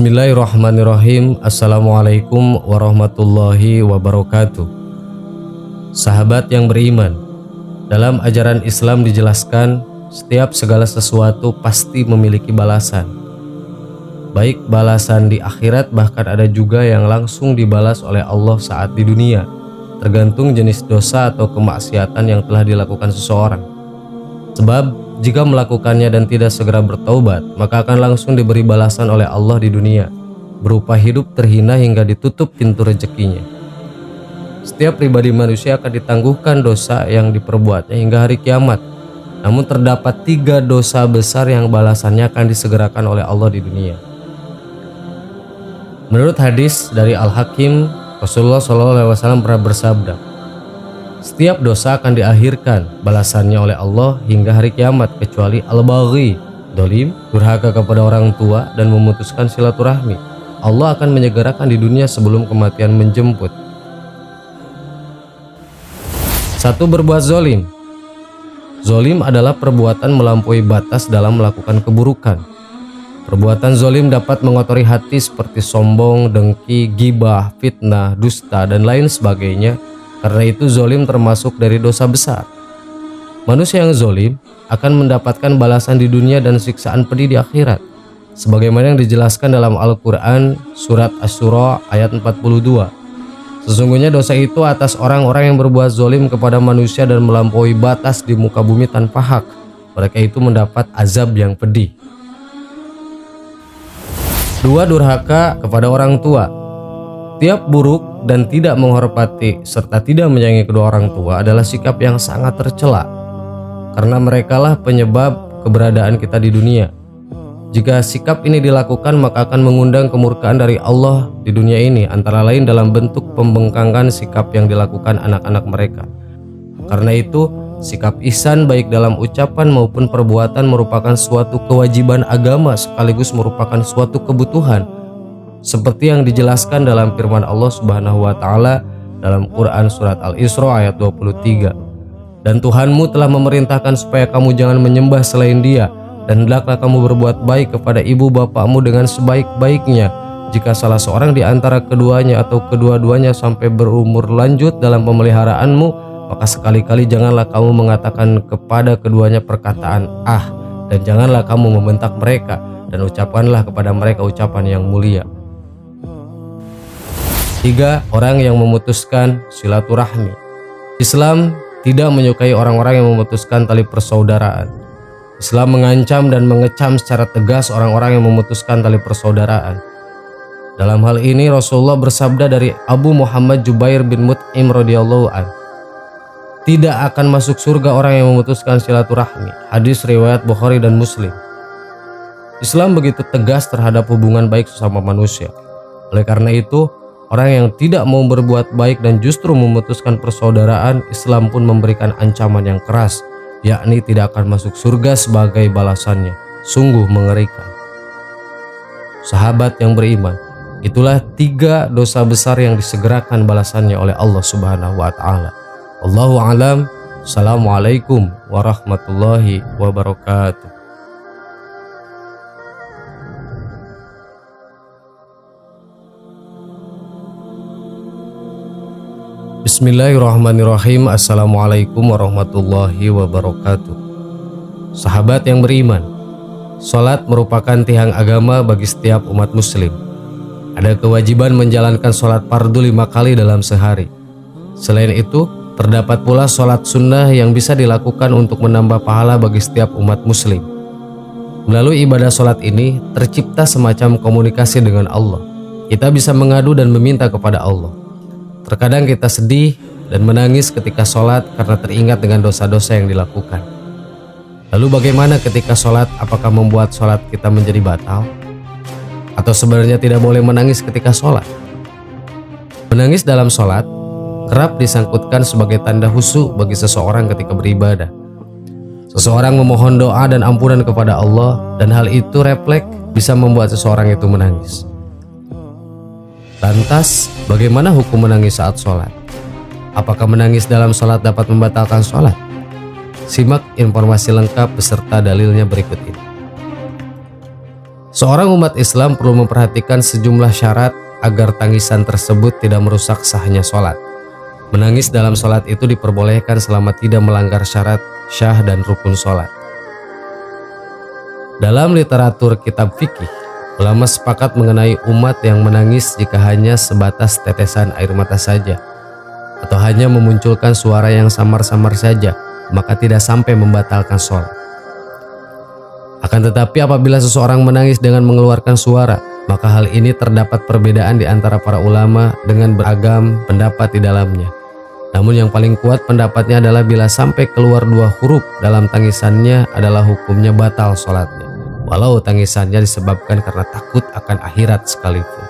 Bismillahirrahmanirrahim. Assalamualaikum warahmatullahi wabarakatuh. Sahabat yang beriman, dalam ajaran Islam dijelaskan setiap segala sesuatu pasti memiliki balasan. Baik balasan di akhirat, bahkan ada juga yang langsung dibalas oleh Allah saat di dunia, tergantung jenis dosa atau kemaksiatan yang telah dilakukan seseorang. Sebab jika melakukannya dan tidak segera bertaubat, maka akan langsung diberi balasan oleh Allah di dunia, berupa hidup terhina hingga ditutup pintu rezekinya. Setiap pribadi manusia akan ditangguhkan dosa yang diperbuatnya hingga hari kiamat. Namun terdapat 3 dosa besar yang balasannya akan disegerakan oleh Allah di dunia. Menurut hadis dari Al-Hakim, Rasulullah SAW pernah bersabda, setiap dosa akan diakhirkan balasannya oleh Allah hingga hari kiamat, kecuali al-baghi, dolim, durhaka kepada orang tua, dan memutuskan silaturahmi. Allah akan menyegerakan di dunia sebelum kematian menjemput. 1. Berbuat zolim. Zolim adalah perbuatan melampaui batas dalam melakukan keburukan. Perbuatan zolim dapat mengotori hati seperti sombong, dengki, ghibah, fitnah, dusta, dan lain sebagainya. Karena itu zolim termasuk dari dosa besar. Manusia yang zolim akan mendapatkan balasan di dunia dan siksaan pedih di akhirat, sebagaimana yang dijelaskan dalam Al-Quran surat Asy-Syura ayat 42. Sesungguhnya dosa itu atas orang-orang yang berbuat zolim kepada manusia dan melampaui batas di muka bumi tanpa hak. Mereka itu mendapat azab yang pedih. 2. Durhaka kepada orang tua. Tiap buruk dan tidak menghormati serta tidak menyayangi kedua orang tua adalah sikap yang sangat tercela, karena merekalah penyebab keberadaan kita di dunia. Jika sikap ini dilakukan, maka akan mengundang kemurkaan dari Allah di dunia ini, antara lain dalam bentuk pembengkangan sikap yang dilakukan anak-anak mereka. Karena itu, sikap ihsan baik dalam ucapan maupun perbuatan merupakan suatu kewajiban agama sekaligus merupakan suatu kebutuhan, seperti yang dijelaskan dalam firman Allah Subhanahu wa taala dalam Quran surat Al-Isra ayat 23. Dan Tuhanmu telah memerintahkan supaya kamu jangan menyembah selain Dia, dan hendaklah kamu berbuat baik kepada ibu bapakmu dengan sebaik-baiknya. Jika salah seorang di antara keduanya atau kedua-duanya sampai berumur lanjut dalam pemeliharaanmu, maka sekali-kali janganlah kamu mengatakan kepada keduanya perkataan "ah", dan janganlah kamu membentak mereka, dan ucapkanlah kepada mereka ucapan yang mulia. 3. Orang yang memutuskan silaturahmi. Islam tidak menyukai orang-orang yang memutuskan tali persaudaraan. Islam mengancam dan mengecam secara tegas orang-orang yang memutuskan tali persaudaraan. Dalam hal ini Rasulullah bersabda dari Abu Muhammad Jubair bin Mut'im radhiyallahu anhu, tidak akan masuk surga orang yang memutuskan silaturahmi. Hadis riwayat Bukhari dan Muslim. Islam begitu tegas terhadap hubungan baik sesama manusia. Oleh karena itu, orang yang tidak mau berbuat baik dan justru memutuskan persaudaraan, Islam pun memberikan ancaman yang keras, yakni tidak akan masuk surga sebagai balasannya. Sungguh mengerikan. Sahabat yang beriman, itulah 3 dosa besar yang disegerakan balasannya oleh Allah Subhanahu wa taala. Wallahu a'lam. Assalamualaikum warahmatullahi wabarakatuh. Bismillahirrahmanirrahim. Assalamualaikum warahmatullahi wabarakatuh. Sahabat yang beriman, salat merupakan tiang agama bagi setiap umat muslim. Ada kewajiban menjalankan salat fardu 5 kali dalam sehari. Selain itu, terdapat pula salat sunnah yang bisa dilakukan untuk menambah pahala bagi setiap umat muslim. Melalui ibadah salat ini, tercipta semacam komunikasi dengan Allah. Kita bisa mengadu dan meminta kepada Allah. Terkadang kita sedih dan menangis ketika sholat karena teringat dengan dosa-dosa yang dilakukan. Lalu bagaimana ketika sholat? Apakah membuat sholat kita menjadi batal? Atau sebenarnya tidak boleh menangis ketika sholat? Menangis dalam sholat kerap disangkutkan sebagai tanda khusyuk bagi seseorang ketika beribadah. Seseorang memohon doa dan ampunan kepada Allah, dan hal itu refleks bisa membuat seseorang itu menangis. Lantas, bagaimana hukum menangis saat sholat? Apakah menangis dalam sholat dapat membatalkan sholat? Simak informasi lengkap beserta dalilnya berikut ini. Seorang umat Islam perlu memperhatikan sejumlah syarat agar tangisan tersebut tidak merusak sahnya sholat. Menangis dalam sholat itu diperbolehkan selama tidak melanggar syarat syah dan rukun sholat. Dalam literatur kitab fikih, ulama sepakat mengenai umat yang menangis jika hanya sebatas tetesan air mata saja, atau hanya memunculkan suara yang samar-samar saja, maka tidak sampai membatalkan sholat. Akan tetapi apabila seseorang menangis dengan mengeluarkan suara, maka hal ini terdapat perbedaan di antara para ulama dengan beragam pendapat di dalamnya. Namun yang paling kuat pendapatnya adalah bila sampai keluar 2 huruf dalam tangisannya adalah hukumnya batal sholatnya, walau tangisannya disebabkan karena takut akan akhirat sekalipun.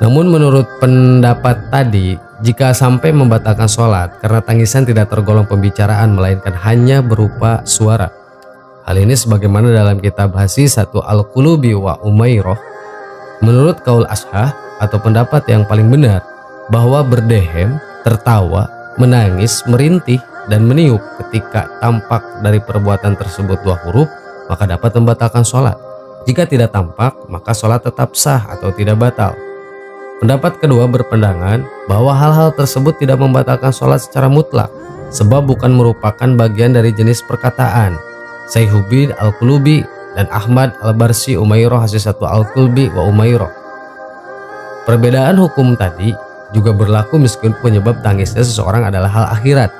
Namun menurut pendapat tadi, jika sampai membatalkan sholat karena tangisan tidak tergolong pembicaraan melainkan hanya berupa suara. Hal ini sebagaimana dalam kitab Hasisatu Al-Qulubi wa Umairoh. Menurut kaul ashah atau pendapat yang paling benar, bahwa berdehem, tertawa, menangis, merintih, dan meniup ketika tampak dari perbuatan tersebut 2 huruf, maka dapat membatalkan sholat. Jika tidak tampak, maka sholat tetap sah atau tidak batal. Pendapat kedua berpandangan bahwa hal-hal tersebut tidak membatalkan sholat secara mutlak, sebab bukan merupakan bagian dari jenis perkataan. Sayhubi Al-Qulubi dan Ahmad Al-Barsi Umairoh Hasisatu Al-Qulubi wa Umairoh. Perbedaan hukum tadi juga berlaku meskipun penyebab tangisnya seseorang adalah hal akhirat.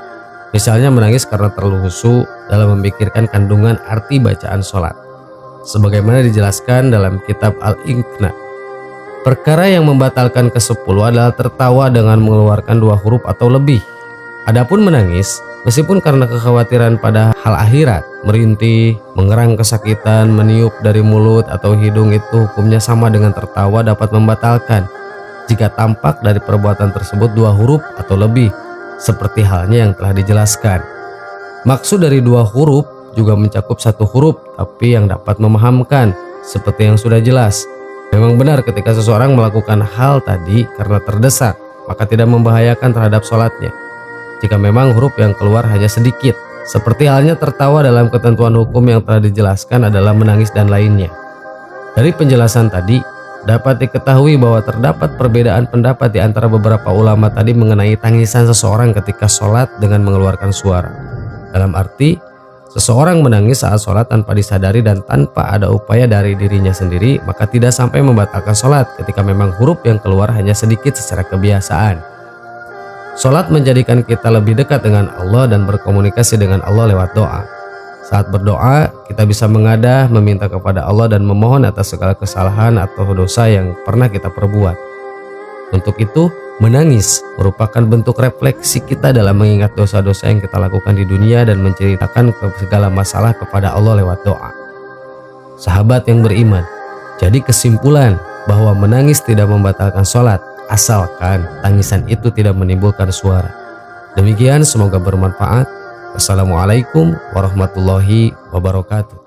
Misalnya menangis karena terlalu khusyuk dalam memikirkan kandungan arti bacaan sholat, sebagaimana dijelaskan dalam kitab Al-Iqna. Perkara yang membatalkan ke-10 adalah tertawa dengan mengeluarkan 2 huruf atau lebih. Adapun menangis, meskipun karena kekhawatiran pada hal akhirat, merintih, mengerang kesakitan, meniup dari mulut atau hidung, itu hukumnya sama dengan tertawa dapat membatalkan jika tampak dari perbuatan tersebut 2 huruf atau lebih, seperti halnya yang telah dijelaskan. Maksud dari 2 huruf juga mencakup 1 huruf tapi yang dapat memahamkan, seperti yang sudah jelas. Memang benar ketika seseorang melakukan hal tadi karena terdesak, maka tidak membahayakan terhadap sholatnya jika memang huruf yang keluar hanya sedikit, seperti halnya tertawa dalam ketentuan hukum yang telah dijelaskan adalah menangis dan lainnya. Dari penjelasan tadi, dapat diketahui bahwa terdapat perbedaan pendapat di antara beberapa ulama tadi mengenai tangisan seseorang ketika sholat dengan mengeluarkan suara. Dalam arti, seseorang menangis saat sholat tanpa disadari dan tanpa ada upaya dari dirinya sendiri, maka tidak sampai membatalkan sholat ketika memang huruf yang keluar hanya sedikit secara kebiasaan. Sholat menjadikan kita lebih dekat dengan Allah dan berkomunikasi dengan Allah lewat doa. Saat berdoa, kita bisa mengadah, meminta kepada Allah dan memohon atas segala kesalahan atau dosa yang pernah kita perbuat. Untuk itu, menangis merupakan bentuk refleksi kita dalam mengingat dosa-dosa yang kita lakukan di dunia dan menceritakan segala masalah kepada Allah lewat doa. Sahabat yang beriman, jadi kesimpulan bahwa menangis tidak membatalkan sholat, asalkan tangisan itu tidak menimbulkan suara. Demikian, semoga bermanfaat. Wassalamualaikum warahmatullahi wabarakatuh.